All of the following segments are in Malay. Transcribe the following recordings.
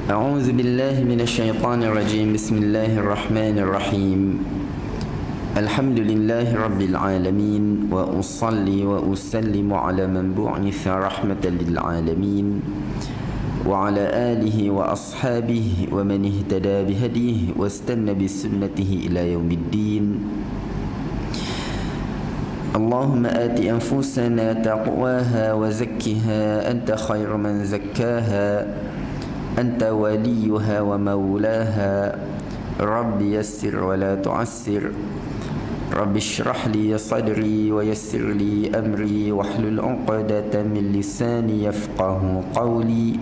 أعوذ بالله من الشيطان الرجيم. بسم الله الرحمن الرحيم. الحمد لله رب العالمين، وأصلي وأسلم على من بعث رحمة للعالمين وعلى آله وأصحابه ومن اهتدى بهديه واستنى بسنته إلى يوم الدين. اللهم آت أنفسنا تقواها وزكها أنت خير من زكاها أنت وليها ومولاها. رب يسر ولا تعسر، رب اشرح لي صدري ويسر لي أمري واحلل عقدة من لساني يفقه قولي.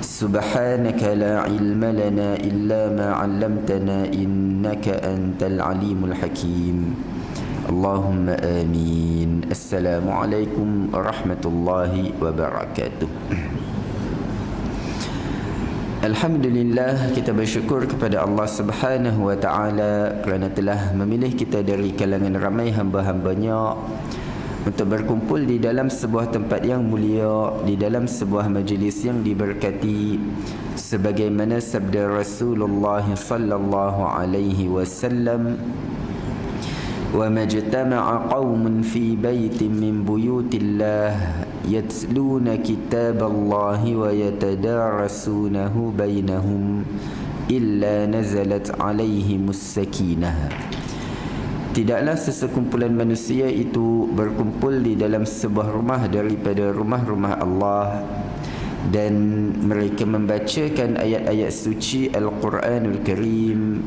سبحانك لا علم لنا إلا ما علمتنا إنك أنت العليم الحكيم. اللهم آمين. السلام عليكم ورحمة الله وبركاته. Alhamdulillah, kita bersyukur kepada Allah Subhanahu wa Ta'ala kerana telah memilih kita dari kalangan ramai hamba-hambanya untuk berkumpul di dalam sebuah tempat yang mulia, di dalam sebuah majlis yang diberkati, sebagaimana sabda Rasulullah sallallahu alaihi wasallam, wa majtama'a qaumun fi baitin min buyutillah yatluna kitaballahi wa yatadarasunahu bainahum illa nazalat alaihimus sakinah. Tidaklah sesekumpulan manusia itu berkumpul di dalam sebuah rumah daripada rumah-rumah Allah dan mereka membacakan ayat-ayat suci Al-Quranul Karim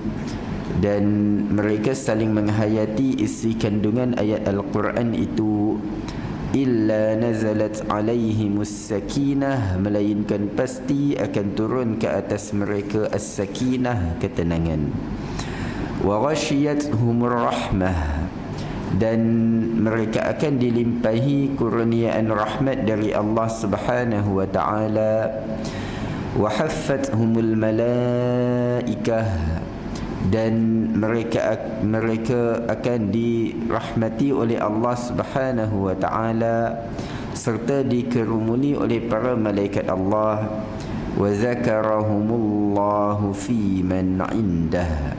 dan mereka saling menghayati isi kandungan ayat Al-Quran itu, illa nazalat alaihimus sakinah, melainkan pasti akan turun ke atas mereka as-sakinah, ketenangan. Wa ghashiyatuhumur rahmah, dan mereka akan dilimpahi kurniaan rahmat dari Allah Subhanahu wa Ta'ala. Wa haffathumul malaikah, dan mereka akan dirahmati oleh Allah Subhanahu wa Ta'ala serta dikerumuni oleh para malaikat Allah. Wa zakarahumullahu fi man indah,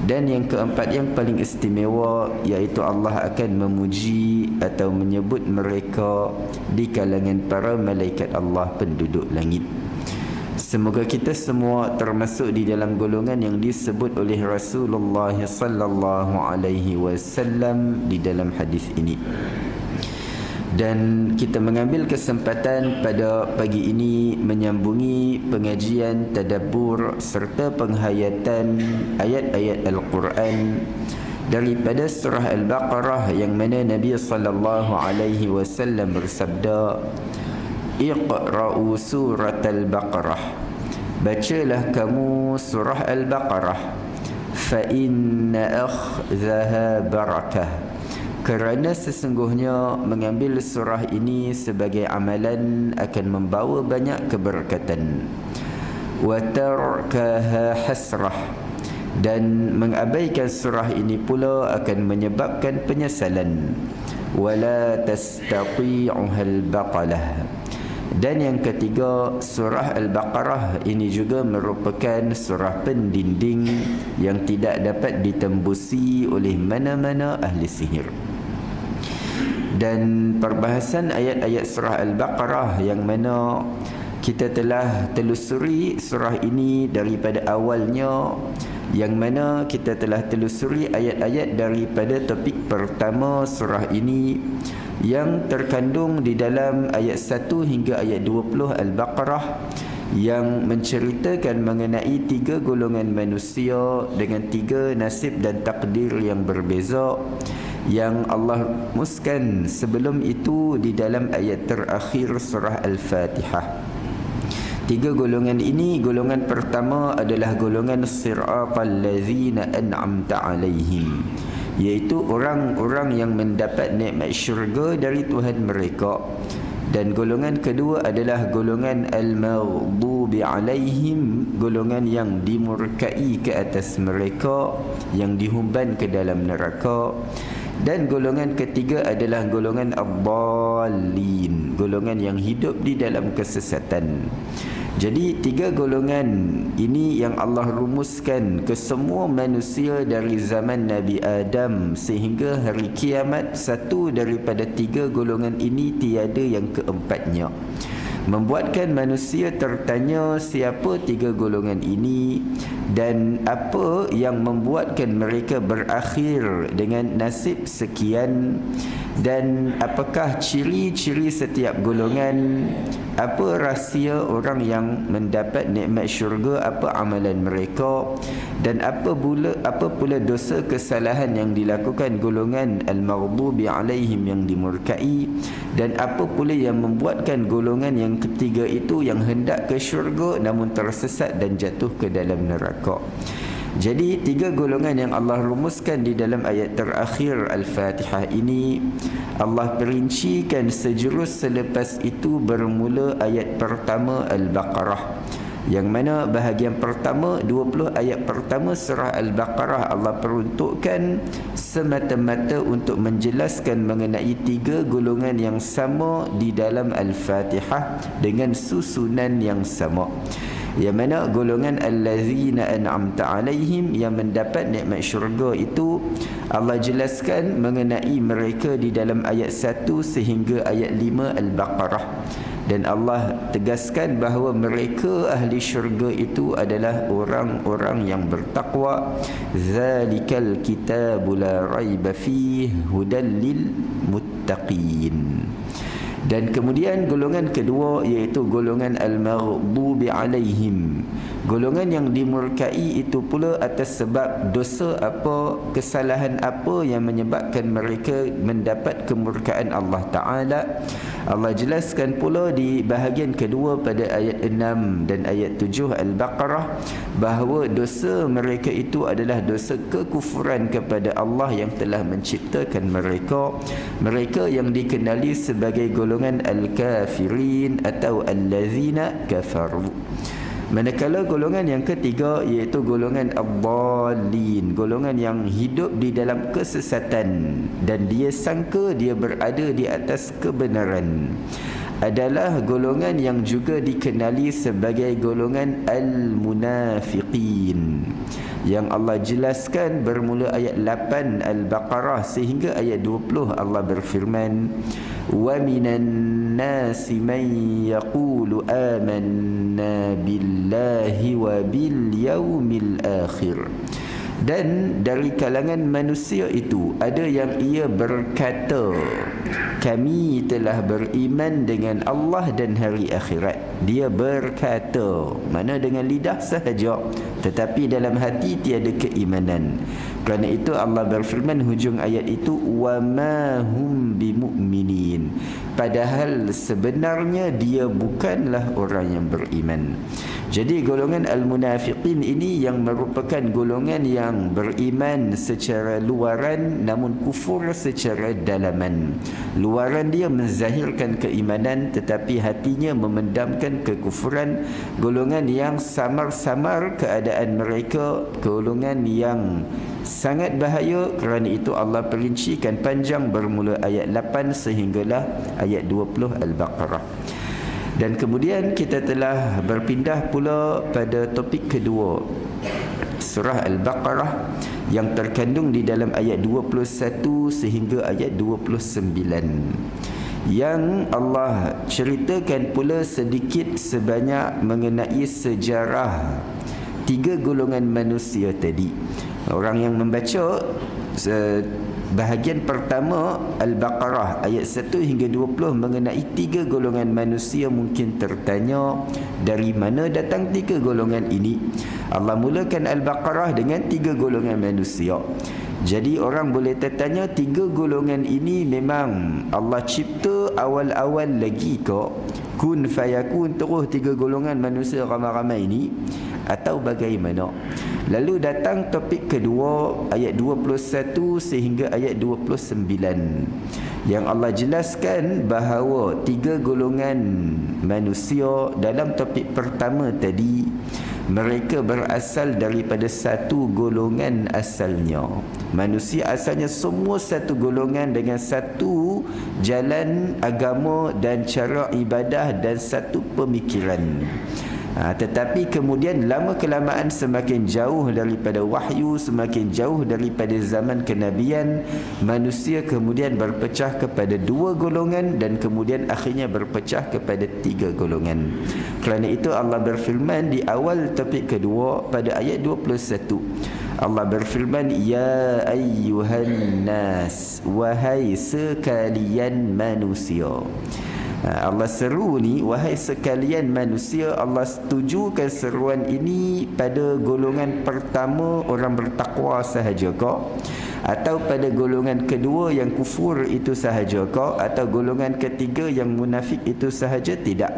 dan yang keempat yang paling istimewa, iaitu Allah akan memuji atau menyebut mereka di kalangan para malaikat Allah penduduk langit. Semoga kita semua termasuk di dalam golongan yang disebut oleh Rasulullah sallallahu alaihi wasallam di dalam hadis ini. Dan kita mengambil kesempatan pada pagi ini menyambungi pengajian tadabbur serta penghayatan ayat-ayat Al-Quran daripada surah Al-Baqarah, yang mana Nabi sallallahu alaihi wasallam bersabda, Iqra'u surat Al-Baqarah, bacalah kamu surah Al-Baqarah, fa inna akhzaha barakah, kerana sesungguhnya mengambil surah ini sebagai amalan akan membawa banyak keberkatan. Wa tarkaha hasrah, dan mengabaikan surah ini pula akan menyebabkan penyesalan. Wala tastati'uha al-baqalah, dan yang ketiga, surah Al-Baqarah ini juga merupakan surah pendinding yang tidak dapat ditembusi oleh mana-mana ahli sihir. Dan perbahasan ayat-ayat surah Al-Baqarah yang mana kita telah telusuri surah ini daripada awalnya, yang mana kita telah telusuri ayat-ayat daripada topik pertama surah ini yang terkandung di dalam ayat 1 hingga ayat 20 Al-Baqarah, yang menceritakan mengenai 3 golongan manusia dengan 3 nasib dan takdir yang berbeza yang Allah rumuskan sebelum itu di dalam ayat terakhir surah Al-Fatihah. 3 golongan ini, golongan pertama adalah golongan siratal ladzina an'amta alaihim, iaitu orang-orang yang mendapat nikmat syurga dari Tuhan mereka. Dan golongan kedua adalah golongan al-maghdubi alaihim, golongan yang dimurkai ke atas mereka, yang dihumban ke dalam neraka. Dan golongan ketiga adalah golongan ad-dallin, golongan yang hidup di dalam kesesatan. Jadi tiga golongan ini yang Allah rumuskan ke semua manusia dari zaman Nabi Adam sehingga hari kiamat. Satu daripada tiga golongan ini tiada yang keempatnya, membuatkan manusia tertanya siapa tiga golongan ini dan apa yang membuatkan mereka berakhir dengan nasib sekian, dan apakah ciri-ciri setiap golongan, apa rahsia orang yang mendapat nikmat syurga, apa amalan mereka, dan apa pula dosa kesalahan yang dilakukan golongan al-maghdubi alaihim yang dimurkai, dan apa pula yang membuatkan golongan yang ketiga itu yang hendak ke syurga namun tersesat dan jatuh ke dalam neraka. Jadi tiga golongan yang Allah rumuskan di dalam ayat terakhir Al-Fatihah ini Allah perincikan sejurus. Selepas itu bermula ayat pertama Al-Baqarah, yang mana bahagian pertama 20 ayat pertama surah Al-Baqarah Allah peruntukkan semata-mata untuk menjelaskan mengenai tiga golongan yang sama di dalam Al-Fatihah dengan susunan yang sama, yang mana golongan allazina an'amta alaihim, yang mendapat nikmat syurga itu Allah jelaskan mengenai mereka di dalam ayat 1 sehingga ayat 5 Al-Baqarah. Dan Allah tegaskan bahawa mereka ahli syurga itu adalah orang-orang yang bertakwa. Zalikal kitabu la raiba fihi hudal lil muttaqin. Dan kemudian golongan kedua iaitu golongan al-maghdubi alaihim, golongan yang dimurkai itu pula atas sebab dosa apa, kesalahan apa yang menyebabkan mereka mendapat kemurkaan Allah Ta'ala. Allah jelaskan pula di bahagian kedua pada ayat 6 dan ayat 7 Al-Baqarah bahawa dosa mereka itu adalah dosa kekufuran kepada Allah yang telah menciptakan mereka, mereka yang dikenali sebagai golongan al-kafirin atau allazina kafaru. Manakala golongan yang ketiga iaitu golongan ad-dallin, golongan yang hidup di dalam kesesatan dan dia sangka dia berada di atas kebenaran, adalah golongan yang juga dikenali sebagai golongan al-munafiqin, yang Allah jelaskan bermula ayat 8 Al-Baqarah sehingga ayat 20 Allah berfirman, wa minan nasi man yaqulu amanna billahi wa bil yaumil akhir. Dan dari kalangan manusia itu ada yang ia berkata, kami telah beriman dengan Allah dan hari akhirat. Dia berkata, mana dengan lidah sahaja, tetapi dalam hati tiada keimanan. Kerana itu Allah berfirman hujung ayat itu, wa ma hum bimu'minin, padahal sebenarnya dia bukanlah orang yang beriman. Jadi golongan al-munafiqin ini yang merupakan golongan yang beriman secara luaran namun kufur secara dalaman. Luaran dia menzahirkan keimanan tetapi hatinya memendamkan kekufuran. Golongan yang samar-samar keadaan mereka, golongan yang sangat bahaya. Kerana itu Allah perincikan panjang bermula ayat 8 sehinggalah ayat 20 Al-Baqarah. Dan kemudian kita telah berpindah pula pada topik kedua, surah Al-Baqarah yang terkandung di dalam ayat 21 sehingga ayat 29, yang Allah ceritakan pula sedikit sebanyak mengenai sejarah tiga golongan manusia tadi. Orang yang membaca bahagian pertama Al-Baqarah ayat 1 hingga 20 mengenai tiga golongan manusia mungkin tertanya, dari mana datang tiga golongan ini? Allah mulakan Al-Baqarah dengan tiga golongan manusia. Jadi orang boleh tertanya, tiga golongan ini memang Allah cipta awal-awal lagi ke? Kun fayakun terus tiga golongan manusia ramai-ramai ini, atau bagaimana? Lalu datang topik kedua ayat 21 sehingga ayat 29, yang Allah jelaskan bahawa tiga golongan manusia dalam topik pertama tadi mereka berasal daripada satu golongan asalnya. Manusia asalnya semua satu golongan dengan satu jalan agama dan cara ibadah dan satu pemikiran. Tetapi kemudian lama kelamaan semakin jauh daripada wahyu, semakin jauh daripada zaman kenabian, manusia kemudian berpecah kepada 2 golongan dan kemudian akhirnya berpecah kepada 3 golongan. Kerana itu Allah berfirman di awal topik kedua pada ayat 21. Allah berfirman, ya ayyuhan nas, wahai sekalian manusia. Allah seru ni, wahai sekalian manusia. Allah setujukan seruan ini pada golongan pertama orang bertakwa sahajakah, atau pada golongan kedua yang kufur itu sahajakah, atau golongan ketiga yang munafik itu sahaja? Tidak.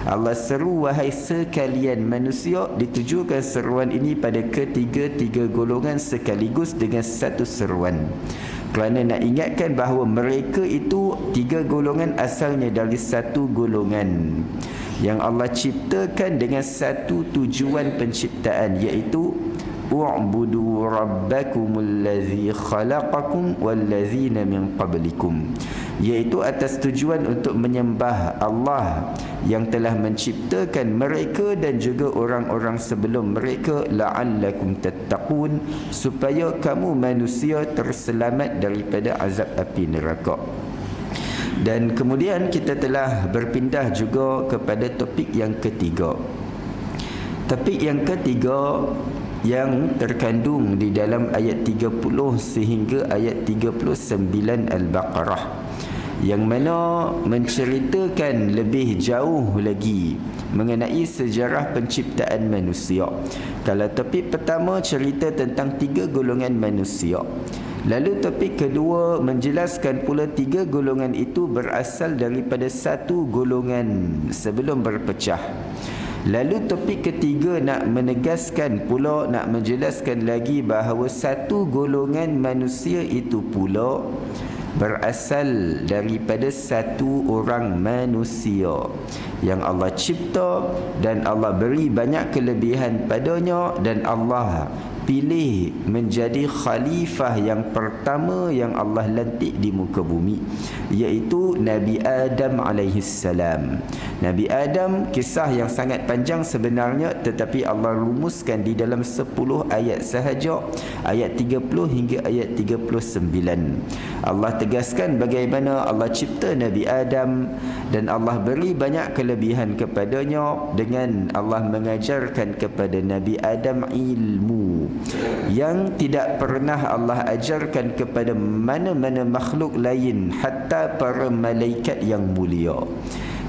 Allah seru wahai sekalian manusia, ditujukan seruan ini pada ketiga-tiga golongan sekaligus dengan satu seruan. Kerana nak ingatkan bahawa mereka itu 3 golongan asalnya dari satu golongan yang Allah ciptakan dengan satu tujuan penciptaan, iaitu u'budu rabbakumul ladzi khalaqakum wallazina min qablikum, iaitu atas tujuan untuk menyembah Allah yang telah menciptakan mereka dan juga orang-orang sebelum mereka, la'allakum tattaqun, supaya kamu manusia terselamat daripada azab api neraka. Dan kemudian kita telah berpindah juga kepada topik yang ketiga. Topik yang ketiga yang terkandung di dalam ayat 30 sehingga ayat 39 Al-Baqarah, yang mana menceritakan lebih jauh lagi mengenai sejarah penciptaan manusia. Kalau topik pertama cerita tentang 3 golongan manusia, lalu topik kedua menjelaskan pula 3 golongan itu berasal daripada satu golongan sebelum berpecah. Lalu topik ketiga nak menegaskan pula, nak menjelaskan lagi bahawa satu golongan manusia itu pula berasal daripada satu orang manusia yang Allah cipta dan Allah beri banyak kelebihan padanya, dan Allah pilih menjadi khalifah yang pertama yang Allah lantik di muka bumi, iaitu Nabi Adam alaihissalam. Nabi Adam, kisah yang sangat panjang sebenarnya, tetapi Allah rumuskan di dalam 10 ayat sahaja, ayat 30 hingga ayat 39. Allah tegaskan bagaimana Allah cipta Nabi Adam dan Allah beri banyak kelebihan kepadanya dengan Allah mengajarkan kepada Nabi Adam ilmu yang tidak pernah Allah ajarkan kepada mana-mana makhluk lain, hatta para malaikat yang mulia.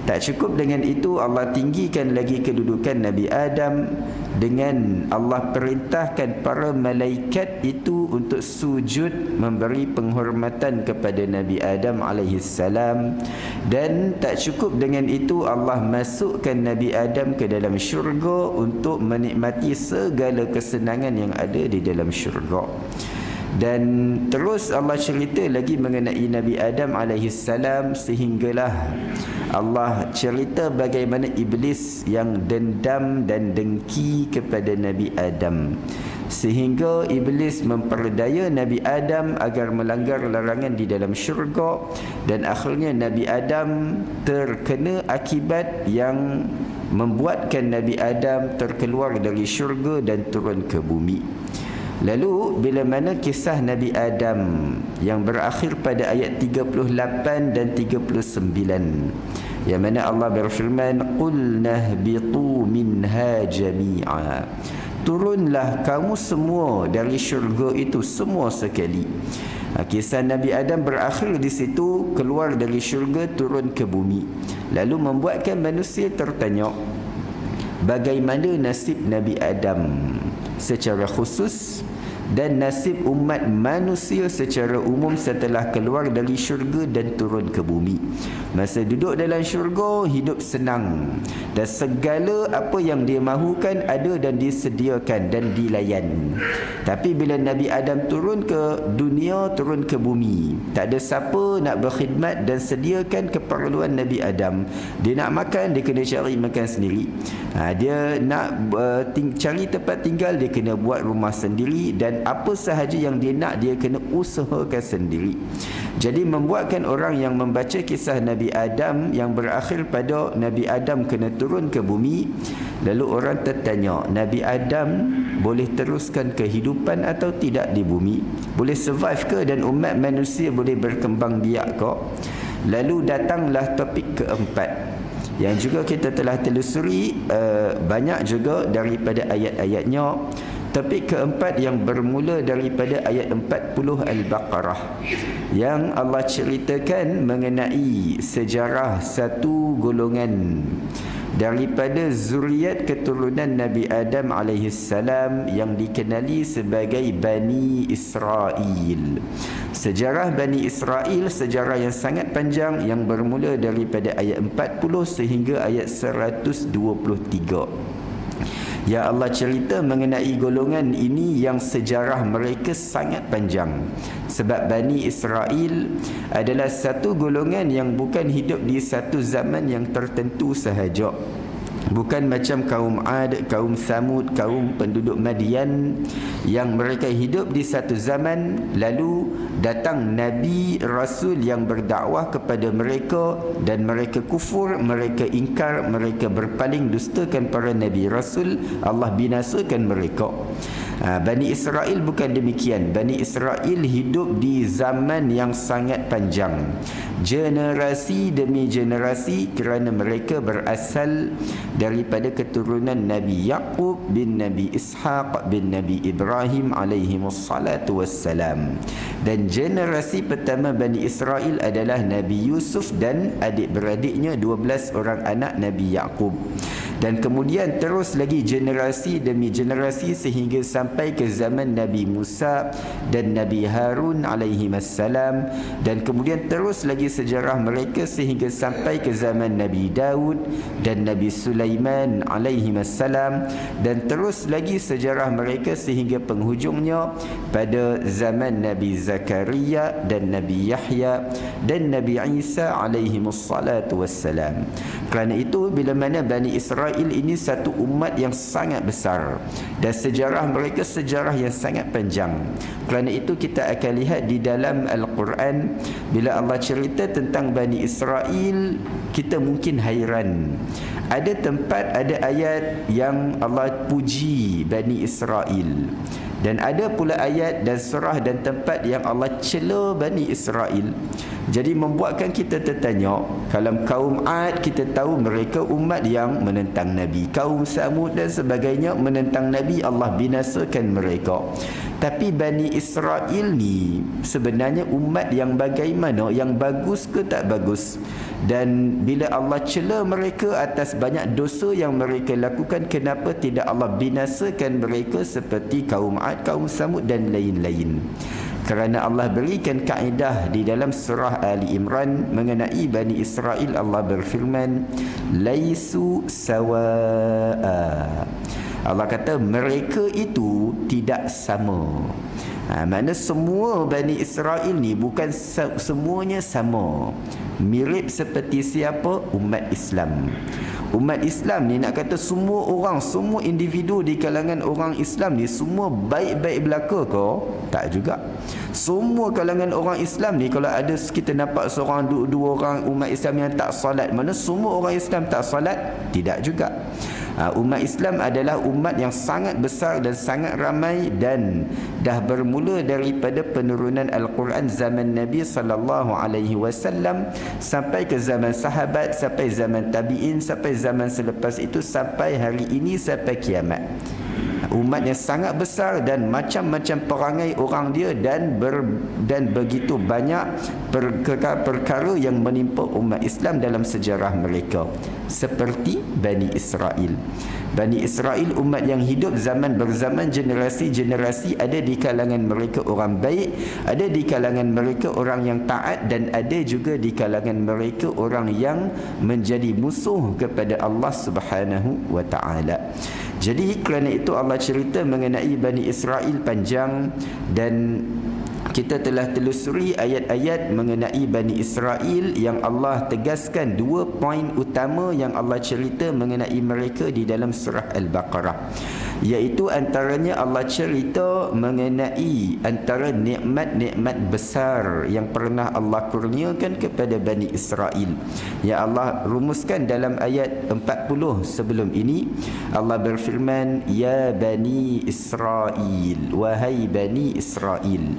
Tak cukup dengan itu, Allah tinggikan lagi kedudukan Nabi Adam dengan Allah perintahkan para malaikat itu untuk sujud memberi penghormatan kepada Nabi Adam alaihissalam. Dan tak cukup dengan itu, Allah masukkan Nabi Adam ke dalam syurga untuk menikmati segala kesenangan yang ada di dalam syurga. Dan terus Allah cerita lagi mengenai Nabi Adam alaihissalam, sehinggalah Allah cerita bagaimana iblis yang dendam dan dengki kepada Nabi Adam, sehingga iblis memperdaya Nabi Adam agar melanggar larangan di dalam syurga, dan akhirnya Nabi Adam terkena akibat yang membuatkan Nabi Adam terkeluar dari syurga dan turun ke bumi. Lalu bila mana kisah Nabi Adam yang berakhir pada ayat 38 dan 39, yang mana Allah berfirman, qulna ihbitu minha jami'a, turunlah kamu semua dari syurga itu semua sekali. Kisah Nabi Adam berakhir di situ, keluar dari syurga turun ke bumi. Lalu membuatkan manusia tertanya, bagaimana nasib Nabi Adam secara khusus dan nasib umat manusia secara umum setelah keluar dari syurga dan turun ke bumi. Masa duduk dalam syurga, hidup senang dan segala apa yang dia mahukan ada dan disediakan dan dilayan. Tapi bila Nabi Adam turun ke dunia, turun ke bumi, tak ada siapa nak berkhidmat dan sediakan keperluan Nabi Adam. Dia nak makan, dia kena cari makan sendiri. Dia nak cari tempat tinggal, dia kena buat rumah sendiri, dan dan apa sahaja yang dia nak dia kena usahakan sendiri. Jadi membuatkan orang yang membaca kisah Nabi Adam yang berakhir pada Nabi Adam kena turun ke bumi, lalu orang tertanya, Nabi Adam boleh teruskan kehidupan atau tidak di bumi? Boleh survive ke dan umat manusia boleh berkembang biak ke? Lalu datanglah topik keempat yang juga kita telah telusuri banyak juga daripada ayat-ayatnya. Topik keempat yang bermula daripada ayat 40 Al-Baqarah, yang Allah ceritakan mengenai sejarah satu golongan daripada zuriat keturunan Nabi Adam alaihissalam yang dikenali sebagai Bani Israel. Sejarah Bani Israel sejarah yang sangat panjang yang bermula daripada ayat 40 sehingga ayat 123. Ya Allah cerita mengenai golongan ini yang sejarah mereka sangat panjang. Sebab Bani Israel adalah satu golongan yang bukan hidup di satu zaman yang tertentu sahaja. Bukan macam kaum Ad, kaum Samud, kaum penduduk Madian yang mereka hidup di satu zaman, lalu datang Nabi Rasul yang berdakwah kepada mereka dan mereka kufur, mereka ingkar, mereka berpaling dustakan para Nabi Rasul, Allah binasakan mereka. Bani Israel bukan demikian. Bani Israel hidup di zaman yang sangat panjang, generasi demi generasi, kerana mereka berasal daripada keturunan Nabi Yaqub bin Nabi Ishaq bin Nabi Ibrahim alaihimussalatu wassalam. Dan generasi pertama Bani Israel adalah Nabi Yusuf dan adik-beradiknya 12 orang anak Nabi Yaqub. Dan kemudian terus lagi generasi demi generasi sehingga sampai ke zaman Nabi Musa dan Nabi Harun alaihimassalam, dan kemudian terus lagi sejarah mereka sehingga sampai ke zaman Nabi Daud dan Nabi Sulaiman alaihimassalam, dan terus lagi sejarah mereka sehingga penghujungnya pada zaman Nabi Zakaria dan Nabi Yahya dan Nabi Isa alaihimussalatu wassalam. Kerana itu bila mana Bani Israel ini satu umat yang sangat besar dan sejarah mereka sejarah yang sangat panjang. Kerana itu kita akan lihat di dalam Al-Quran bila Allah cerita tentang Bani Israel, kita mungkin hairan. Ada tempat, ada ayat yang Allah puji Bani Israel, dan ada pula ayat dan surah dan tempat yang Allah cela Bani Israel. Jadi membuatkan kita tertanya, kalau kaum Ad kita tahu mereka umat yang menentang Nabi, kaum Samud dan sebagainya menentang Nabi, Allah binasakan mereka. Tapi Bani Israel ni sebenarnya umat yang bagaimana, yang bagus ke tak bagus? Dan bila Allah cela mereka atas banyak dosa yang mereka lakukan, kenapa tidak Allah binasakan mereka seperti kaum Ad, kaum Samud dan lain-lain? Kerana Allah berikan kaedah di dalam surah Ali Imran mengenai Bani Israel. Allah berfirman, laisu sawa'a. Allah kata mereka itu tidak sama. Maknanya semua Bani Israel ni bukan semuanya sama. Mirip seperti siapa? Umat Islam. Umat Islam ni nak kata semua orang, semua individu di kalangan orang Islam ni semua baik-baik belaka ke? Tak juga. Semua kalangan orang Islam ni, kalau ada kita nampak seorang dua orang umat Islam yang tak salat, mana semua orang Islam tak salat? Tidak juga. Umat Islam adalah umat yang sangat besar dan sangat ramai, dan dah bermula daripada penurunan Al-Quran zaman Nabi SAW sampai ke zaman sahabat, sampai zaman tabi'in, sampai zaman selepas itu, sampai hari ini, sampai kiamat. Umat yang sangat besar dan macam-macam perangai orang dia, dan begitu banyak perkara yang menimpa umat Islam dalam sejarah mereka, seperti Bani Israel. Bani Israel umat yang hidup zaman berzaman, generasi-generasi, ada di kalangan mereka orang baik, ada di kalangan mereka orang yang taat, dan ada juga di kalangan mereka orang yang menjadi musuh kepada Allah Subhanahu wa taala. Jadi kerana itu Allah cerita mengenai Bani Israel panjang, dan kita telah telusuri ayat-ayat mengenai Bani Israel yang Allah tegaskan dua poin utama yang Allah cerita mengenai mereka di dalam surah Al-Baqarah. Iaitu antaranya Allah cerita mengenai antara nikmat-nikmat besar yang pernah Allah kurniakan kepada Bani Israel. Ya Allah rumuskan dalam ayat 40 sebelum ini. Allah berfirman, Ya Bani Israel, wahai Bani Israel,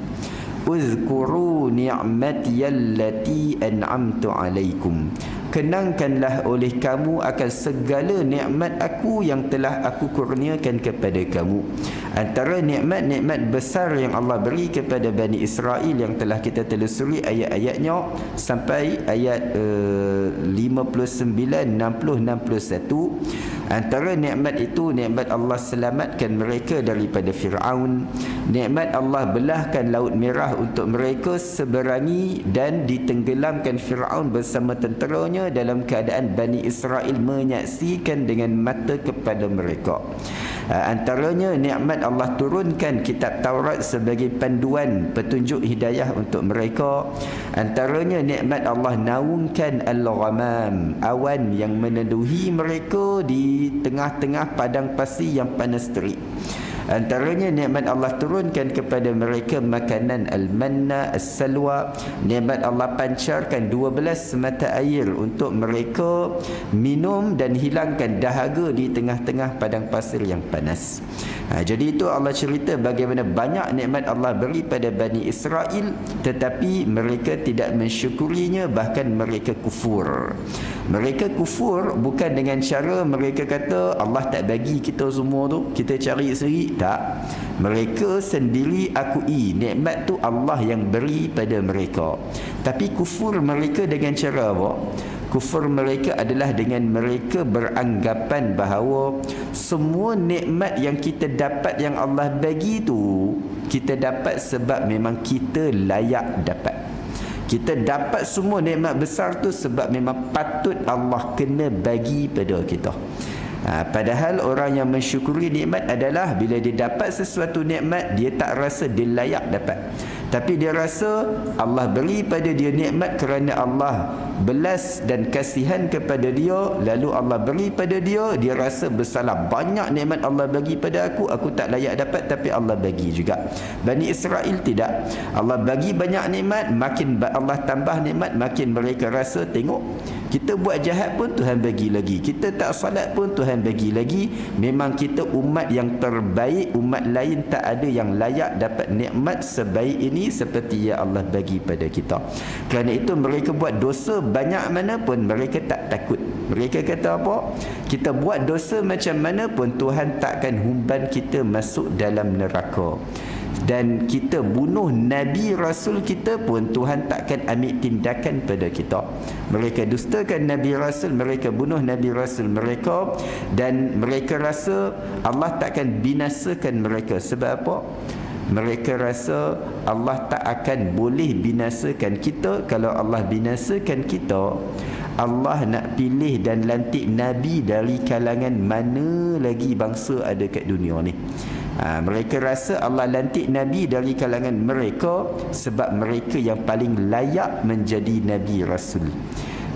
uzkuru ni'mati allati an'amtu alaikum. Kenangkanlah oleh kamu akan segala nikmat aku yang telah aku kurniakan kepada kamu. Antara nikmat-nikmat besar yang Allah beri kepada Bani Israel yang telah kita telusuri ayat-ayatnya sampai ayat 59, 60, 61. Antara nikmat itu, nikmat Allah selamatkan mereka daripada Fir'aun. Nikmat Allah belahkan Laut Merah untuk mereka seberangi dan ditenggelamkan Fir'aun bersama tenteranya dalam keadaan Bani Israel menyaksikan dengan mata kepada mereka. Antaranya nikmat Allah turunkan kitab Taurat sebagai panduan petunjuk hidayah untuk mereka. Antaranya nikmat Allah naungkan al-ghamam, awan yang meneduhi mereka di tengah-tengah padang pasir yang panas terik. Antaranya nikmat Allah turunkan kepada mereka makanan al-manna, as-salwa. Nikmat Allah pancarkan 12 mata air untuk mereka minum dan hilangkan dahaga di tengah-tengah padang pasir yang panas. Jadi itu Allah cerita bagaimana banyak nikmat Allah beri pada Bani Israel, tetapi mereka tidak mensyukurinya, bahkan mereka kufur. Mereka kufur bukan dengan cara mereka kata Allah tak bagi kita semua tu, kita cari sendiri. Tak. Mereka sendiri akui nikmat tu Allah yang beri pada mereka. Tapi kufur mereka dengan cara apa? Kufur mereka adalah dengan mereka beranggapan bahawa semua nikmat yang kita dapat yang Allah bagi tu, kita dapat sebab memang kita layak dapat. Kita dapat semua nikmat besar tu sebab memang patut Allah kena bagi pada kita. Padahal orang yang mensyukuri nikmat adalah bila dia dapat sesuatu nikmat, dia tak rasa dia layak dapat, tapi dia rasa Allah beri pada dia nikmat kerana Allah belas dan kasihan kepada dia, lalu Allah beri pada dia, dia rasa bersalah. Banyak nikmat Allah bagi pada aku tak layak dapat, tapi Allah bagi juga. Bani Israel tidak. Allah bagi banyak nikmat, makin Allah tambah nikmat, makin mereka rasa, tengok kita buat jahat pun Tuhan bagi lagi, kita tak salat pun Tuhan bagi lagi. Memang kita umat yang terbaik, umat lain tak ada yang layak dapat nikmat sebaik ini seperti yang Allah bagi pada kita. Kerana itu mereka buat dosa banyak mana pun mereka tak takut. Mereka kata apa? Kita buat dosa macam mana pun Tuhan takkan humban kita masuk dalam neraka. Dan kita bunuh Nabi Rasul kita pun Tuhan takkan ambil tindakan pada kita. Mereka dustakan Nabi Rasul, mereka bunuh Nabi Rasul mereka, dan mereka rasa Allah takkan binasakan mereka. Sebab apa? Mereka rasa Allah tak akan boleh binasakan kita. Kalau Allah binasakan kita, Allah nak pilih dan lantik Nabi dari kalangan mana lagi bangsa ada kat dunia ni. Mereka rasa Allah lantik Nabi dari kalangan mereka sebab mereka yang paling layak menjadi Nabi Rasul.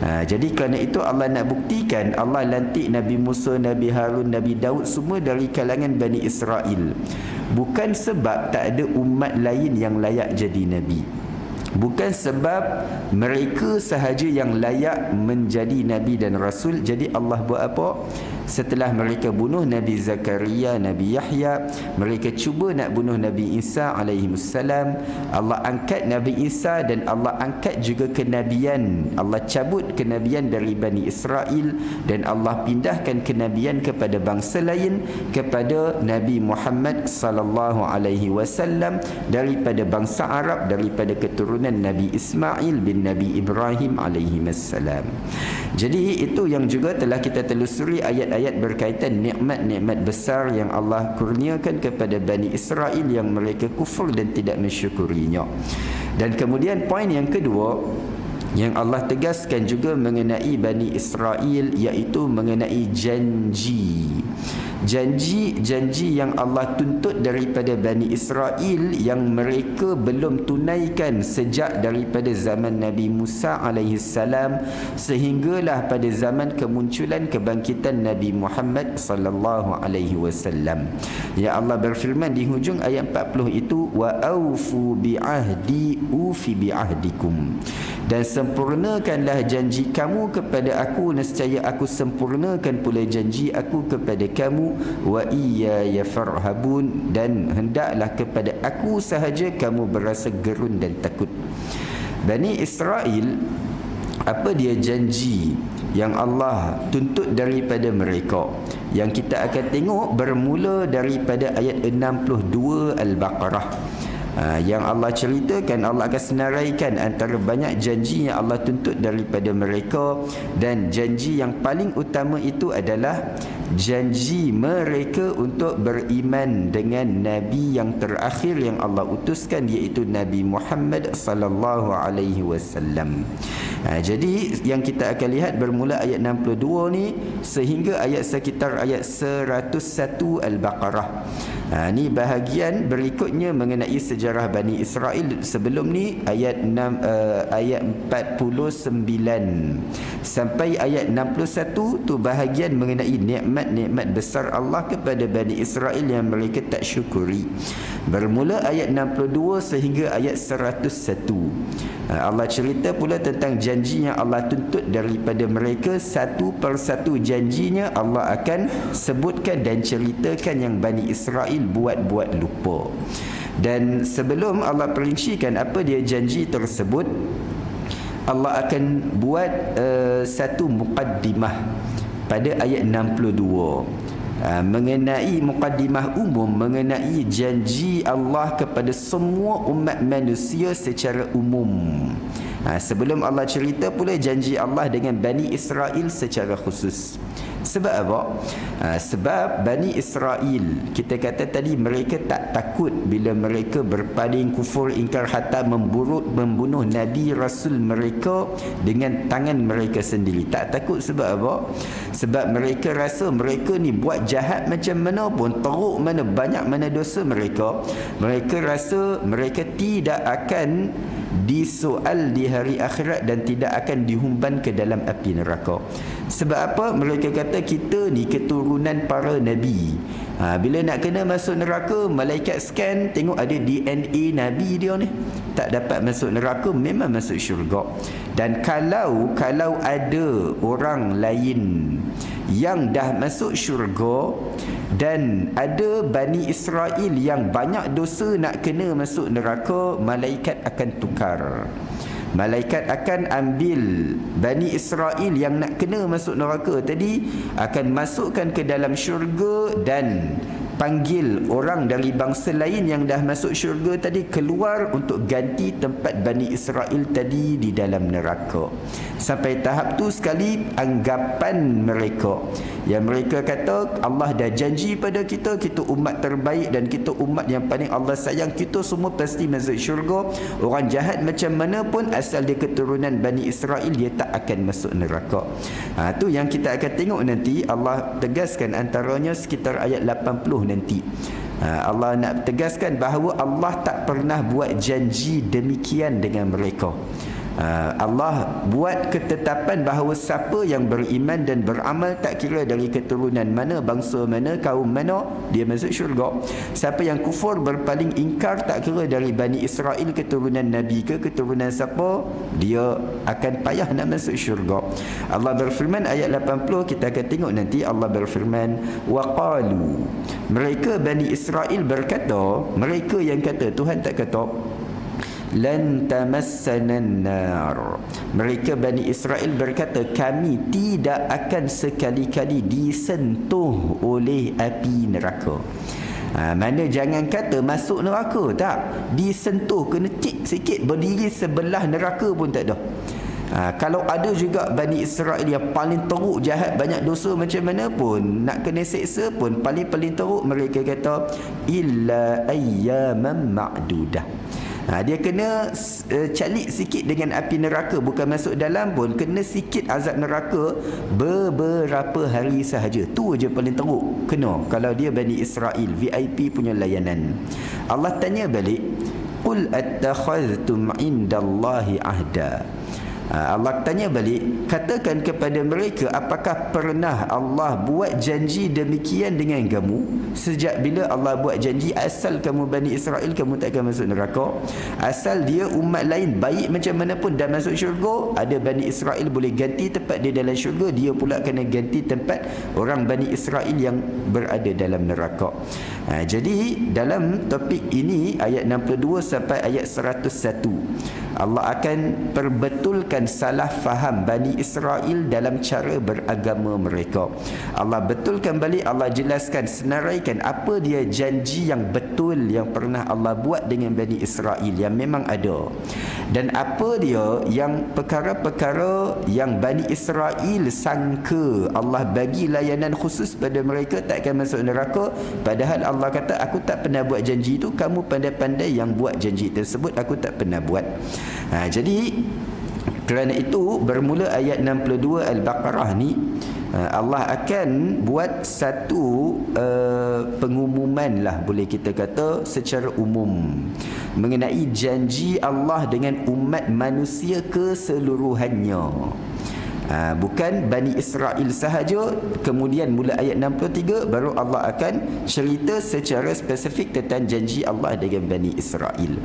Jadi kerana itu Allah nak buktikan, Allah lantik Nabi Musa, Nabi Harun, Nabi Daud semua dari kalangan Bani Israel. Bukan sebab tak ada umat lain yang layak jadi Nabi, bukan sebab mereka sahaja yang layak menjadi Nabi dan Rasul. Jadi Allah buat apa? Setelah mereka bunuh Nabi Zakaria, Nabi Yahya, mereka cuba nak bunuh Nabi Isa alaihissalam. Allah angkat Nabi Isa dan Allah angkat juga kenabian. Allah cabut kenabian dari Bani Israel dan Allah pindahkan kenabian kepada bangsa lain, kepada Nabi Muhammad sallallahu alaihi wasallam daripada bangsa Arab, daripada keturunan Nabi Ismail bin Nabi Ibrahim alaihi wassalam. Jadi itu yang juga telah kita telusuri ayat-ayat berkaitan nikmat-nikmat besar yang Allah kurniakan kepada Bani Israel yang mereka kufur dan tidak mensyukurinya. Dan kemudian poin yang kedua yang Allah tegaskan juga mengenai Bani Israel, iaitu mengenai janji. janji-janji yang Allah tuntut daripada Bani Israel yang mereka belum tunaikan sejak daripada zaman Nabi Musa alaihissalam sehinggalah pada zaman kemunculan kebangkitan Nabi Muhammad sallallahu alaihi wasallam. Ya Allah berfirman di hujung ayat 40 itu, wa aufu bi ahdi ufi bi ahdikum, dan sempurnakanlah janji kamu kepada aku, nescaya aku sempurnakan pula janji aku kepada kamu, wa iyaya farhabun, dan hendaklah kepada aku sahaja kamu berasa gerun dan takut. Bani Israel, apa dia janji yang Allah tuntut daripada mereka, yang kita akan tengok bermula daripada ayat 62 Al-Baqarah. Yang Allah ceritakan, Allah akan senaraikan antara banyak janji yang Allah tuntut daripada mereka, dan janji yang paling utama itu adalah janji mereka untuk beriman dengan Nabi yang terakhir yang Allah utuskan, iaitu Nabi Muhammad sallallahu alaihi wasallam. Jadi yang kita akan lihat bermula ayat 62 ni sehingga ayat sekitar ayat 101 Al-Baqarah. Ni bahagian berikutnya mengenai sejarah Bani Israel. Sebelum ni ayat 49 sampai ayat 61 tu bahagian mengenai nikmat-nikmat besar Allah kepada Bani Israel yang mereka tak syukuri. Bermula ayat 62 sehingga ayat 101. Allah cerita pula tentang janji yang Allah tuntut daripada mereka. Satu persatu janjinya Allah akan sebutkan dan ceritakan yang Bani Israel buat lupa. Dan sebelum Allah perincikan apa dia janji tersebut, Allah akan buat satu muqaddimah pada ayat 62 mengenai muqaddimah umum mengenai janji Allah kepada semua umat manusia secara umum. Sebelum Allah cerita pula janji Allah dengan Bani Israel secara khusus. Sebab apa? Sebab Bani Israel, kita kata tadi, mereka tak takut bila mereka berpaling kufur, ingkar, hatta membunuh Nabi Rasul mereka dengan tangan mereka sendiri. Tak takut sebab apa? Sebab mereka rasa mereka ni buat jahat macam mana pun, teruk mana, banyak mana dosa mereka, mereka rasa mereka tidak akan disoal di hari akhirat dan tidak akan dihumban ke dalam api neraka. Sebab apa? Mereka kata kita ni keturunan para nabi. Bila nak kena masuk neraka, malaikat scan tengok ada DNA nabi dia ni, tak dapat masuk neraka, memang masuk syurga. Dan kalau ada orang lain yang dah masuk syurga dan ada Bani Israel yang banyak dosa nak kena masuk neraka, malaikat akan tukar. Malaikat akan ambil Bani Israel yang nak kena masuk neraka tadi, akan masukkan ke dalam syurga dan panggil orang dari bangsa lain yang dah masuk syurga tadi keluar untuk ganti tempat Bani Israel tadi di dalam neraka. Sampai tahap tu sekali anggapan mereka, yang mereka kata Allah dah janji pada kita, kita umat terbaik dan kita umat yang paling Allah sayang, kita semua pasti masuk syurga. Orang jahat macam mana pun asal dia keturunan Bani Israel, dia tak akan masuk neraka. Tu yang kita akan tengok nanti. Allah tegaskan antaranya sekitar ayat 80 nanti. Allah nak tegaskan bahawa Allah tak pernah buat janji demikian dengan mereka. Allah buat ketetapan bahawa siapa yang beriman dan beramal, tak kira dari keturunan mana, bangsa mana, kaum mana, dia masuk syurga. Siapa yang kufur, berpaling ingkar, tak kira dari Bani Israel, keturunan Nabi ke keturunan siapa, dia akan payah nak masuk syurga. Allah berfirman ayat 80, kita akan tengok nanti. Allah berfirman, waqalu, mereka Bani Israel berkata, mereka yang kata, Tuhan tak kata lan tamassana an-nar. Mereka Bani Israel berkata, kami tidak akan sekali-kali disentuh oleh api neraka. Mana jangan kata masuk neraka, tak, disentuh, kena cik sikit, berdiri sebelah neraka pun tak ada. Kalau ada juga Bani Israel yang paling teruk, jahat, banyak dosa macam mana pun, nak kena seksa pun, paling teruk, mereka kata illa ayyaman ma'dudah, Dia kena calik sikit dengan api neraka, bukan masuk dalam pun, kena sikit azab neraka beberapa hari sahaja. Tu je paling teruk kena kalau dia Bani Israel, VIP punya layanan. Allah tanya balik, qul attakhadhtum indallahi ahda. Allah tanya balik, katakan kepada mereka, apakah pernah Allah buat janji demikian dengan kamu? Sejak bila Allah buat janji? Asal kamu Bani Israel, kamu takkan masuk neraka. Asal dia umat lain baik macam mana pun dah masuk syurga, ada Bani Israel boleh ganti tempat dia dalam syurga, dia pula kena ganti tempat orang Bani Israel yang berada dalam neraka. Jadi dalam topik ini ayat 62 sampai ayat 101, Allah akan perbetulkan salah faham Bani Israel dalam cara beragama mereka. Allah betulkan balik, Allah jelaskan, senaraikan apa dia janji yang betul yang pernah Allah buat dengan Bani Israel yang memang ada, dan apa dia yang perkara-perkara yang Bani Israel sangka Allah bagi layanan khusus pada mereka takkan masuk neraka, padahal Allah kata aku tak pernah buat janji itu, kamu pandai-pandai yang buat janji tersebut, aku tak pernah buat. Jadi kerana itu bermula ayat 62 Al-Baqarah ni, Allah akan buat satu pengumuman lah, boleh kita kata secara umum, mengenai janji Allah dengan umat manusia keseluruhannya. Bukan Bani Israel sahaja. Kemudian mula ayat 63 baru Allah akan cerita secara spesifik tentang janji Allah dengan Bani Israel.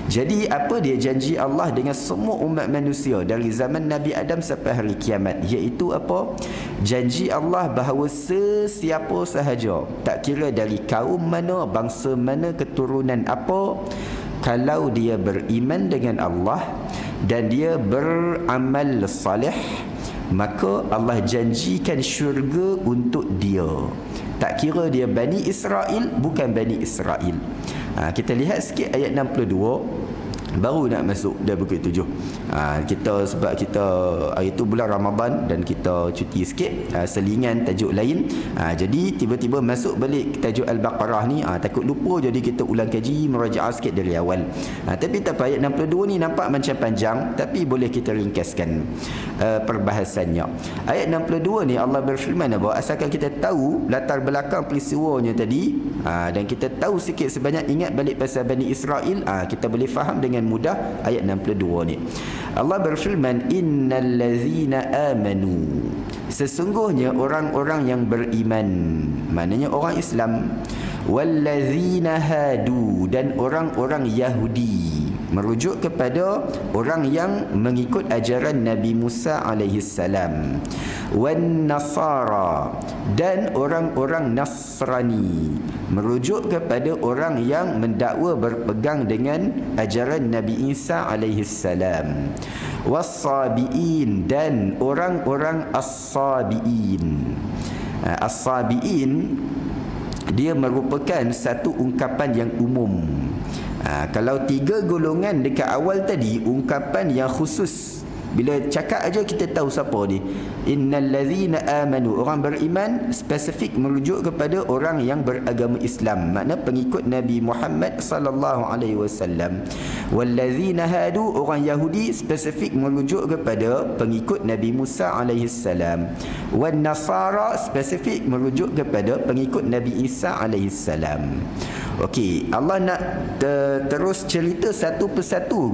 Jadi apa dia janji Allah dengan semua umat manusia dari zaman Nabi Adam sampai hari kiamat? Iaitu apa? Janji Allah bahawa sesiapa sahaja, tak kira dari kaum mana, bangsa mana, keturunan apa, kalau dia beriman dengan Allah dan dia beramal salih, maka Allah janjikan syurga untuk dia. Tak kira dia Bani Israel, bukan Bani Israel. Kita lihat sikit ayat 62. Baru nak masuk dah pukul 7. Kita sebab kita hari tu bulan Ramadan dan kita cuti sikit, selingan tajuk lain. Jadi tiba-tiba masuk balik tajuk Al-Baqarah ni, takut lupa, jadi kita ulang kaji, merajaah sikit dari awal. Tapi tak apa, ayat 62 ni nampak macam panjang, tapi boleh kita ringkaskan perbahasannya. Ayat 62 ni Allah berfirman apa? Asalkan kita tahu latar belakang peristiwanya tadi, dan kita tahu sikit sebanyak, ingat balik pasal Bani Israel, kita boleh faham dengan mudah ayat 62 ni. Allah berfirman, innal ladzina amanu, sesungguhnya orang-orang yang beriman, maknanya orang Islam, wal ladzina hadu, dan orang-orang Yahudi, merujuk kepada orang yang mengikut ajaran Nabi Musa alaihi salam, wan nasara, dan orang-orang Nasrani, merujuk kepada orang yang mendakwa berpegang dengan ajaran Nabi Isa alaihi salam, was-sabiin, dan orang-orang as-sabiin. As-sabiin dia merupakan satu ungkapan yang umum. Kalau tiga golongan dekat awal tadi, ungkapan yang khusus. Bila cakap aja kita tahu siapa dia. Innal ladzina amanu, orang beriman, spesifik merujuk kepada orang yang beragama Islam, makna pengikut Nabi Muhammad sallallahu alaihi wasallam. Wal ladzina hadu, orang Yahudi, spesifik merujuk kepada pengikut Nabi Musa alaihi salam. Wan nasara, spesifik merujuk kepada pengikut Nabi Isa alaihi salam. Okey, Allah nak terus cerita satu persatu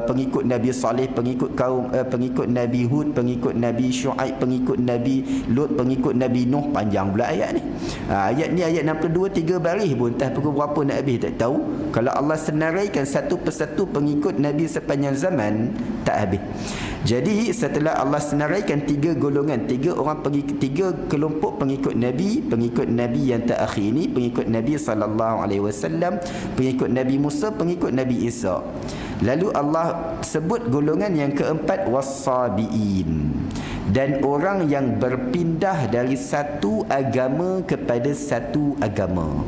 pengikut Nabi Saleh, pengikut kaum pengikut Nabi Hud, pengikut Nabi Syuaib, pengikut Nabi Lut, pengikut Nabi Nuh. Panjang pula ayat ni. Ayat ni ayat 62, 3 baris pun entah pukul berapa nak habis tak tahu. Kalau Allah senaraikan satu persatu pengikut Nabi sepanjang zaman, tak habis. Jadi setelah Allah senaraikan tiga golongan, tiga kelompok pengikut Nabi yang terakhir ni, pengikut Nabi sallallahu alaihi wasallam, pengikut Nabi Musa, pengikut Nabi Isa. Lalu Allah sebut golongan yang keempat, was-sabiin, dan orang yang berpindah dari satu agama kepada satu agama.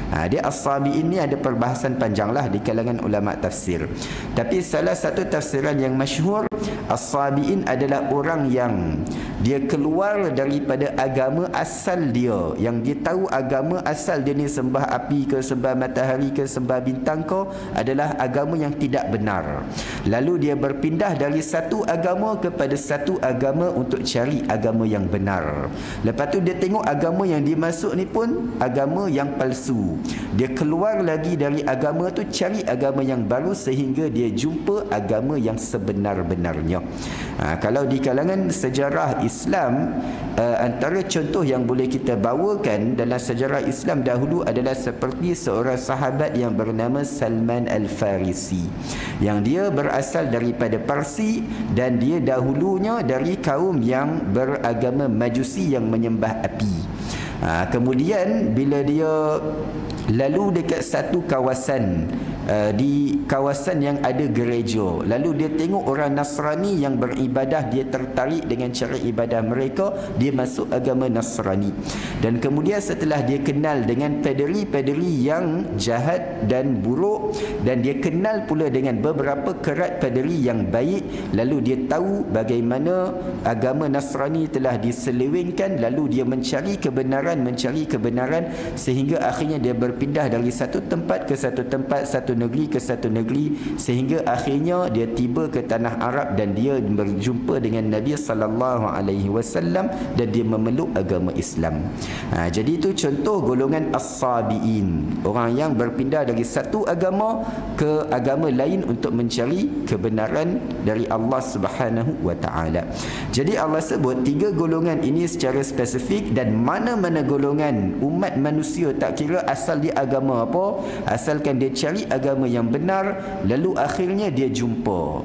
Dia as-sabiin ni ada perbahasan panjanglah di kalangan ulama tafsir. Tapi salah satu tafsiran yang masyhur, as-sabiin adalah orang yang dia keluar daripada agama asal dia, yang dia tahu agama asal dia ni sembah api ke, sembah matahari ke, sembah bintang ke, adalah agama yang tidak benar. Lalu dia berpindah dari satu agama kepada satu agama untuk cari agama yang benar. Lepas tu dia tengok agama yang dia masuk ni pun agama yang palsu. Dia keluar lagi dari agama tu, cari agama yang baru sehingga dia jumpa agama yang sebenar-benarnya. Kalau di kalangan sejarah Islam, antara contoh yang boleh kita bawakan dalam sejarah Islam dahulu adalah seperti seorang sahabat yang bernama Salman Al-Farisi, yang dia berasal daripada Parsi dan dia dahulunya dari kaum yang beragama Majusi yang menyembah api. Kemudian bila dia lalu dekat satu kawasan, di kawasan yang ada gereja, lalu dia tengok orang Nasrani yang beribadah, dia tertarik dengan cara ibadah mereka, dia masuk agama Nasrani. Dan kemudian setelah dia kenal dengan paderi-paderi yang jahat dan buruk, dan dia kenal pula dengan beberapa kerat paderi yang baik, lalu dia tahu bagaimana agama Nasrani telah diselewengkan, lalu dia mencari kebenaran sehingga akhirnya dia berpindah dari satu tempat ke satu tempat, satu negeri ke satu negeri, sehingga akhirnya dia tiba ke tanah Arab dan dia berjumpa dengan Nabi sallallahu alaihi wasallam dan dia memeluk agama Islam. Jadi itu contoh golongan as-sabiin, orang yang berpindah dari satu agama ke agama lain untuk mencari kebenaran dari Allah Subhanahu wa taala. Jadi Allah sebut tiga golongan ini secara spesifik, dan mana-mana golongan umat manusia, tak kira asal dia agama apa, asalkan dia cari agama yang benar, lalu akhirnya dia jumpa.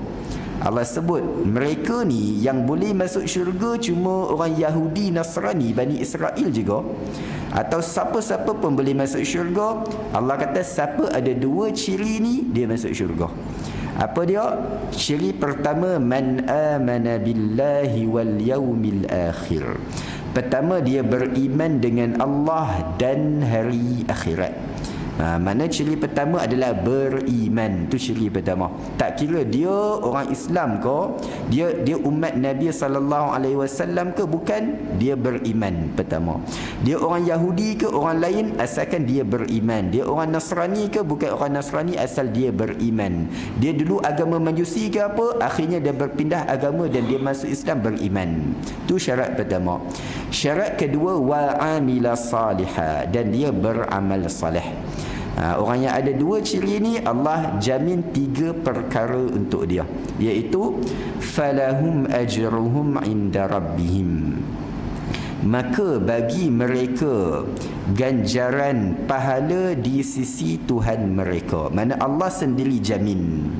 Allah sebut mereka ni yang boleh masuk syurga cuma orang Yahudi, Nasrani, Bani Israel juga, atau siapa-siapa pun boleh masuk syurga. Allah kata siapa ada dua ciri ni, dia masuk syurga. Apa dia? Ciri pertama, man amana billahi wal yaumil akhir. Pertama, dia beriman dengan Allah dan hari akhirat. Mana ciri pertama adalah beriman. Itu ciri pertama. Tak kira dia orang Islam ke, dia umat Nabi sallallahu alaihi wasallam ke, bukan, dia beriman pertama. Dia orang Yahudi ke orang lain, asalkan dia beriman. Dia orang Nasrani ke bukan orang Nasrani, asal dia beriman. Dia dulu agama Majusi ke apa, akhirnya dia berpindah agama dan dia masuk Islam, beriman. Itu syarat pertama. Syarat kedua, wa amila salihah, dan dia beramal salih. Orang yang ada dua ciri ni, Allah jamin tiga perkara untuk dia, iaitu falahum ajruhum inda rabbihim, maka bagi mereka ganjaran pahala di sisi Tuhan mereka. Mana Allah sendiri jamin.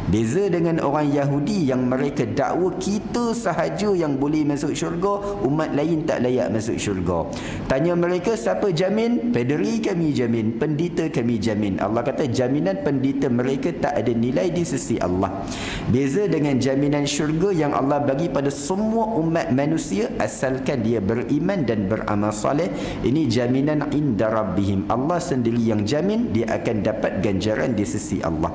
Beza dengan orang Yahudi yang mereka dakwa kita sahaja yang boleh masuk syurga, umat lain tak layak masuk syurga. Tanya mereka, siapa jamin? Paderi kami jamin, pendeta kami jamin. Allah kata jaminan pendeta mereka tak ada nilai di sisi Allah. Beza dengan jaminan syurga yang Allah bagi pada semua umat manusia asalkan dia beriman dan beramal soleh. Ini jaminan inda rabbihim. Allah sendiri yang jamin dia akan dapat ganjaran di sisi Allah.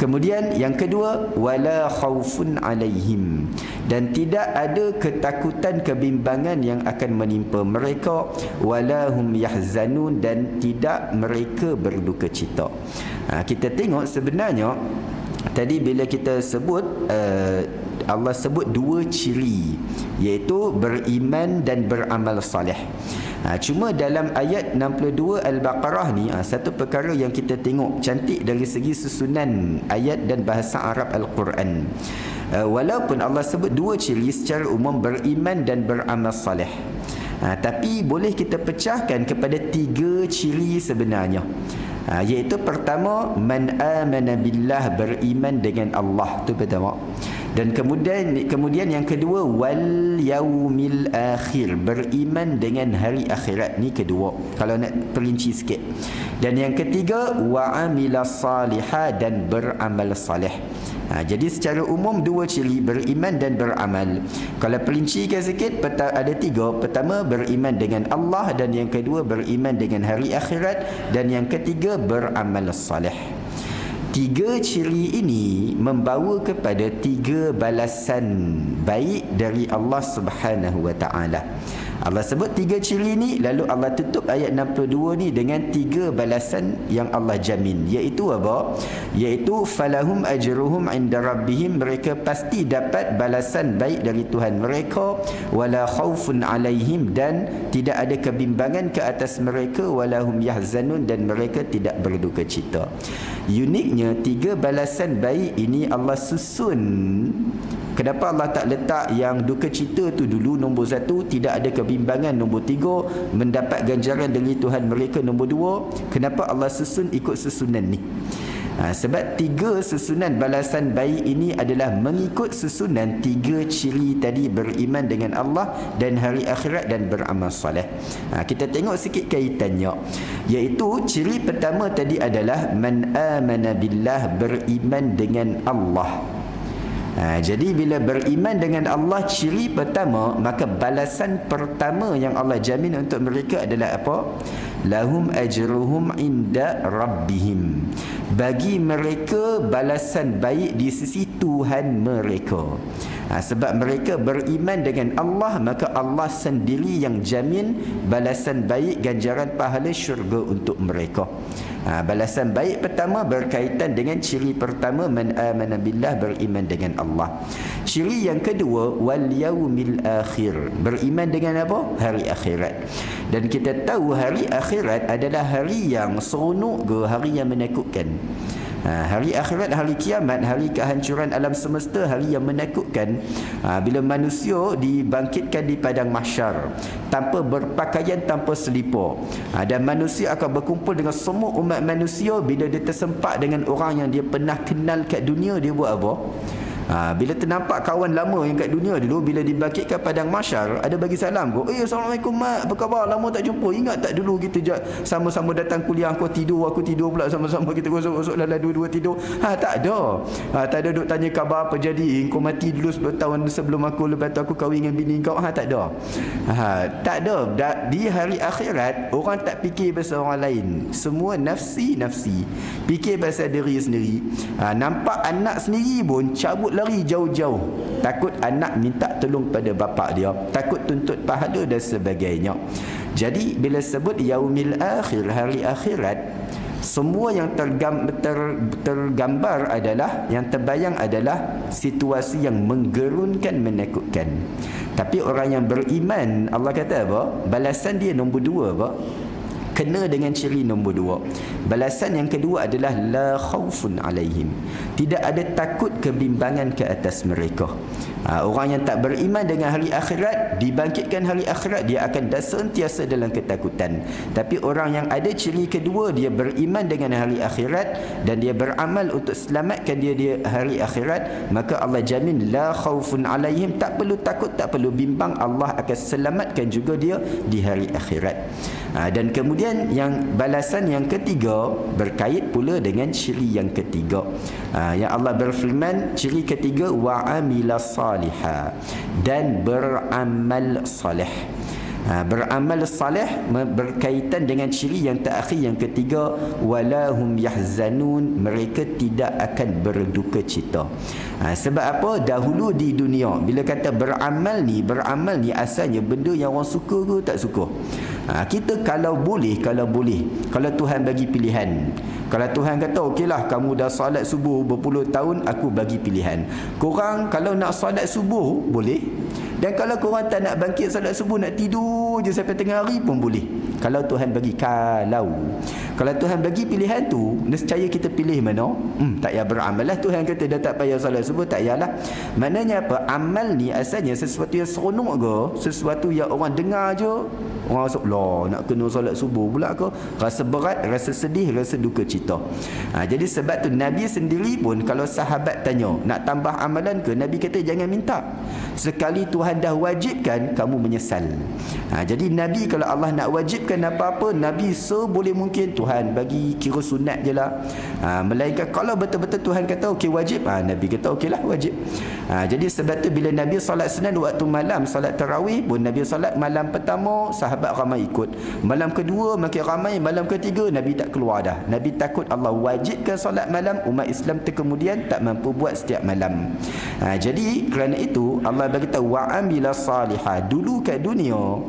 Kemudian yang kedua, wala khaufun alaihim, dan tidak ada ketakutan kebimbangan yang akan menimpa mereka, wala hum yahzanun, dan tidak mereka berduka cita. Kita tengok sebenarnya tadi bila kita sebut Allah sebut dua ciri, iaitu beriman dan beramal soleh. Cuma dalam ayat 62 Al-Baqarah ni, satu perkara yang kita tengok cantik dari segi susunan ayat dan bahasa Arab Al-Quran. Walaupun Allah sebut dua ciri secara umum, beriman dan beramal soleh, tapi boleh kita pecahkan kepada tiga ciri sebenarnya. Iaitu pertama, man amana billah, beriman dengan Allah, tu pertama. Dan kemudian yang kedua, wal yaumil akhir, beriman dengan hari akhirat, ni kedua kalau nak perinci sikit. Dan yang ketiga, wa amila salihah, dan beramal salih. Jadi secara umum dua ciri, beriman dan beramal. Kalau perincikan sikit, ada tiga. Pertama, beriman dengan Allah, dan yang kedua, beriman dengan hari akhirat, dan yang ketiga, beramal salih. Tiga ciri ini membawa kepada tiga balasan baik dari Allah Subhanahu wa taala. Allah sebut tiga ciri ni, lalu Allah tutup ayat 62 ni dengan tiga balasan yang Allah jamin, iaitu apa? Iaitu falahum ajruhum inda rabbihim, mereka pasti dapat balasan baik dari Tuhan mereka, wala khaufun alaihim, dan tidak ada kebimbangan ke atas mereka, wala hum yahzanun, dan mereka tidak berduka cita. Uniknya tiga balasan baik ini Allah susun. Kenapa Allah tak letak yang duka cita tu dulu nombor satu, tidak ada kebimbangan nombor tiga, mendapat ganjaran dari Tuhan mereka nombor dua? Kenapa Allah susun ikut susunan ni? Sebab tiga susunan balasan baik ini adalah mengikut susunan tiga ciri tadi: beriman dengan Allah dan hari akhirat dan beramal soleh. Kita tengok sikit kaitannya, iaitu ciri pertama tadi adalah man amana billah, beriman dengan Allah. Jadi bila beriman dengan Allah, ciri pertama, maka balasan pertama yang Allah jamin untuk mereka adalah apa? Lahum ajruhum inda rabbihim, bagi mereka balasan baik di sisi Tuhan mereka. Sebab mereka beriman dengan Allah, maka Allah sendiri yang jamin balasan baik, ganjaran pahala syurga untuk mereka. Balasan baik pertama berkaitan dengan ciri pertama, man amana billah, beriman dengan Allah. Ciri yang kedua, wal yaumil akhir, beriman dengan apa? Hari akhirat. Dan kita tahu hari akhirat adalah hari yang seronok ke, hari yang menakutkan. Hari akhirat, hari kiamat, hari kehancuran alam semesta, hari yang menakutkan. Bila manusia dibangkitkan di padang mahsyar tanpa berpakaian, tanpa selipar, dan manusia akan berkumpul dengan semua umat manusia. Bila dia tersempak dengan orang yang dia pernah kenal kat dunia, dia buat apa? Bila ternampak kawan lama yang kat dunia dulu, bila dibangkitkan padang mahsyar, ada bagi salam ko, assalamualaikum mak, apa khabar, lama tak jumpa, ingat tak dulu kita sama-sama datang kuliah, kau tidur, aku tidur pula sama-sama, kita gosok-gosok lala dua-dua tidur. Tak ada. Tak ada duk tanya khabar apa jadi, kau mati dulu tahun sebelum aku, lepas tu aku kahwin dengan bini kau. Tak ada. Tak ada. Di hari akhirat, orang tak fikir pasal orang lain, semua nafsi-nafsi, fikir pasal diri sendiri. Nampak anak sendiri pun cabut lari jauh-jauh, takut anak minta tolong pada bapak dia, takut tuntut pahala dan sebagainya. Jadi bila sebut yaumil akhir, hari akhirat, semua yang tergambar adalah, yang terbayang adalah situasi yang menggerunkan, menakutkan. Tapi orang yang beriman, Allah kata apa? Balasan dia nombor dua apa? Kena dengan ciri nombor dua. Balasan yang kedua adalah la khaufun alaihim, tidak ada takut kebimbangan ke atas mereka. Orang yang tak beriman dengan hari akhirat, dibangkitkan hari akhirat, dia akan sentiasa dalam ketakutan. Tapi orang yang ada ciri kedua, dia beriman dengan hari akhirat dan dia beramal untuk selamatkan dia hari akhirat, maka Allah jamin la khaufun alaihim, tak perlu takut, tak perlu bimbang, Allah akan selamatkan juga dia di hari akhirat. Dan kemudian yang balasan yang ketiga berkait pula dengan ciri yang ketiga. Yang Allah berfirman, ciri ketiga, wa amila salihah, dan beramal salih. Beramal salih berkaitan dengan ciri yang terakhir, yang ketiga, walahum yahzanun, mereka tidak akan berduka cita. Sebab apa? Dahulu di dunia, bila kata beramal ni asalnya benda yang orang suka ke tak suka. Kita kalau boleh, kalau Tuhan bagi pilihan, kalau Tuhan kata okeylah, kamu dah solat subuh berpuluh tahun, aku bagi pilihan, korang kalau nak solat subuh boleh, dan kalau korang tak nak bangkit solat subuh, nak tidur je sampai tengah hari pun boleh. Kalau Tuhan bagi, kalau Tuhan bagi pilihan tu, nescaya kita pilih mana? Tak payah beramal lah. Tuhan kata dah tak payah solat subuh, tak payahlah. Maknanya apa? Amal ni asalnya sesuatu yang seronok ke, sesuatu yang orang dengar je, orang rasa, lah nak kena solat subuh pula ke, rasa berat, rasa sedih, rasa duka cita. Jadi sebab tu Nabi sendiri pun, kalau sahabat tanya nak tambah amalan ke, Nabi kata jangan minta. Sekali Tuhan dah wajibkan, kamu menyesal. Jadi Nabi kalau Allah nak wajibkan apa-apa, Nabi seboleh mungkin Tuhan bagi kira sunat je lah. Melainkan kalau betul-betul Tuhan kata okey wajib, Nabi kata okeylah wajib. Jadi sebab tu bila Nabi solat sunat waktu malam, solat tarawih pun Nabi solat malam pertama sahabat ramai ikut, malam kedua makin ramai, malam ketiga Nabi tak keluar dah. Nabi takut Allah wajibkan solat malam, umat Islam kemudian tak mampu buat setiap malam. Jadi kerana itu Allah beritahu wa amila salihah. Dulu kat dunia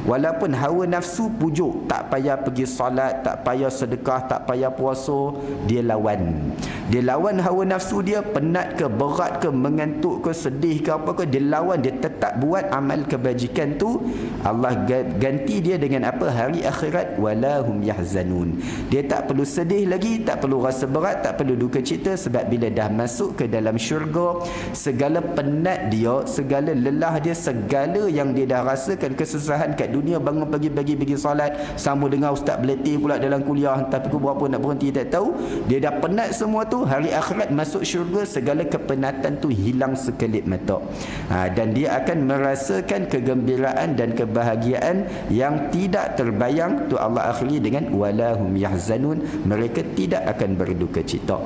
walaupun hawa nafsu pujuk, tak payah pergi solat, tak payah sedekah, tak payah puasa, dia lawan. Dia lawan hawa nafsu dia, penat ke, berat ke, mengantuk ke, sedih ke apa ke, dia lawan, dia tetap buat amal kebajikan tu. Allah ganti dia dengan apa? Hari akhirat wala hum yahzanun. Dia tak perlu sedih lagi, tak perlu rasa berat, tak perlu duka cita, sebab bila dah masuk ke dalam syurga, segala penat dia, segala lelah dia, segala yang dia dah rasakan kesusahan kat dunia, bangun pagi-pagi pergi solat, sambung dengar ustaz beletih pula dalam kuliah, entah pukul berapa nak berhenti tak tahu, dia dah penat semua tu. Hari akhirat masuk syurga, segala kepenatan tu hilang sekelip mata. Dan dia akan merasakan kegembiraan dan kebahagiaan yang tidak terbayang. Tu Allah akhiri dengan walahum yahzanun, mereka tidak akan berduka cita.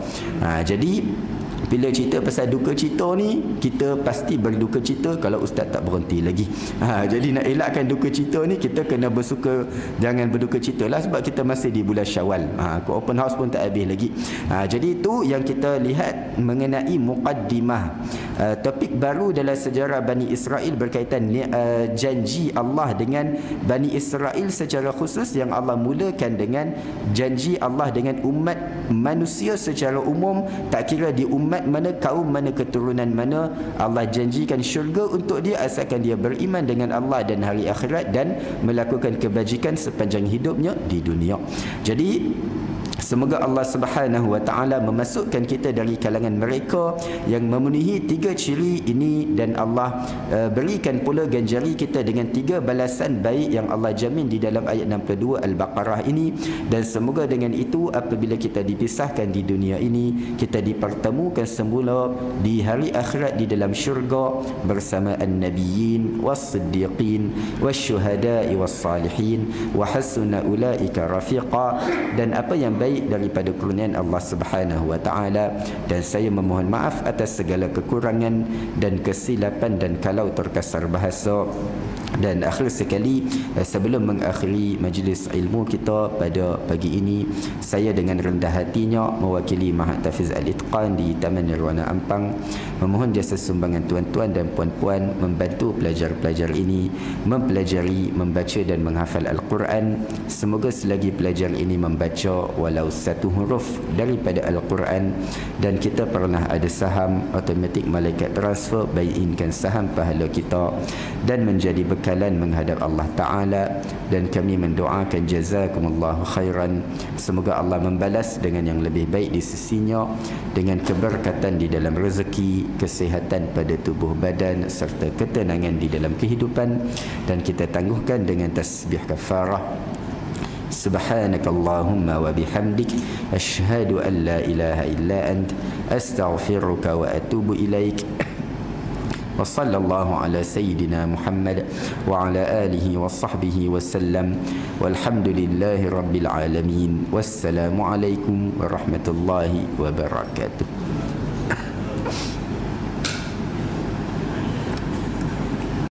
Jadi bila cerita pasal duka cita ni, kita pasti berduka cita kalau ustaz tak berhenti lagi. Jadi nak elakkan duka cita ni, kita kena bersuka, jangan berduka cita lah, sebab kita masih di bulan Syawal. Ke open house pun tak habis lagi. Jadi itu yang kita lihat mengenai muqaddimah. Topik baru dalam sejarah Bani Israel berkaitan janji Allah dengan Bani Israel secara khusus, yang Allah mulakan dengan janji Allah dengan umat manusia secara umum. Tak kira di umat mana, kaum mana, keturunan mana, Allah janjikan syurga untuk dia asalkan dia beriman dengan Allah dan hari akhirat dan melakukan kebajikan sepanjang hidupnya di dunia. Jadi semoga Allah Subhanahu wa taala memasukkan kita dari kalangan mereka yang memenuhi 3 ciri ini, dan Allah berikan pula ganjari kita dengan 3 balasan baik yang Allah jamin di dalam ayat 62 Al-Baqarah ini. Dan semoga dengan itu apabila kita dipisahkan di dunia ini, kita dipertemukan semula di hari akhirat di dalam syurga bersama an-nabiyyin was-siddiqin wasyuhada'i was-salihin wa hasuna ulaika rafiqa. Dan apa yang baik daripada kurniaan Allah Subhanahu wa taala, dan saya memohon maaf atas segala kekurangan dan kesilapan dan kalau terkasar bahasa. Dan akhir sekali, sebelum mengakhiri majlis ilmu kita pada pagi ini, saya dengan rendah hatinya mewakili Mahat Tahfiz Al-Itqan di Taman Nirwana Ampang memohon jasa sumbangan tuan-tuan dan puan-puan membantu pelajar-pelajar ini mempelajari, membaca dan menghafal Al-Quran. Semoga selagi pelajar ini membaca walau satu huruf daripada Al-Quran, dan kita pernah ada saham, automatik malaikat transfer buy-inkan saham pahala kita dan menjadi bekalan menghadap Allah Ta'ala. Dan kami mendoakan jazakumullahu khairan, semoga Allah membalas dengan yang lebih baik di sisinya, dengan keberkatan di dalam rezeki, kesihatan pada tubuh badan serta ketenangan di dalam kehidupan. Dan kita tangguhkan dengan tasbih kafarah. Subhanakallahumma wa bihamdik asyhadu an la ilaha illa ant astaghfiruka wa atubu ilaik. وصلى الله على سيدنا محمد وعلى آله وصحبه وسلم والحمد لله رب العالمين والسلام عليكم ورحمة الله وبركاته.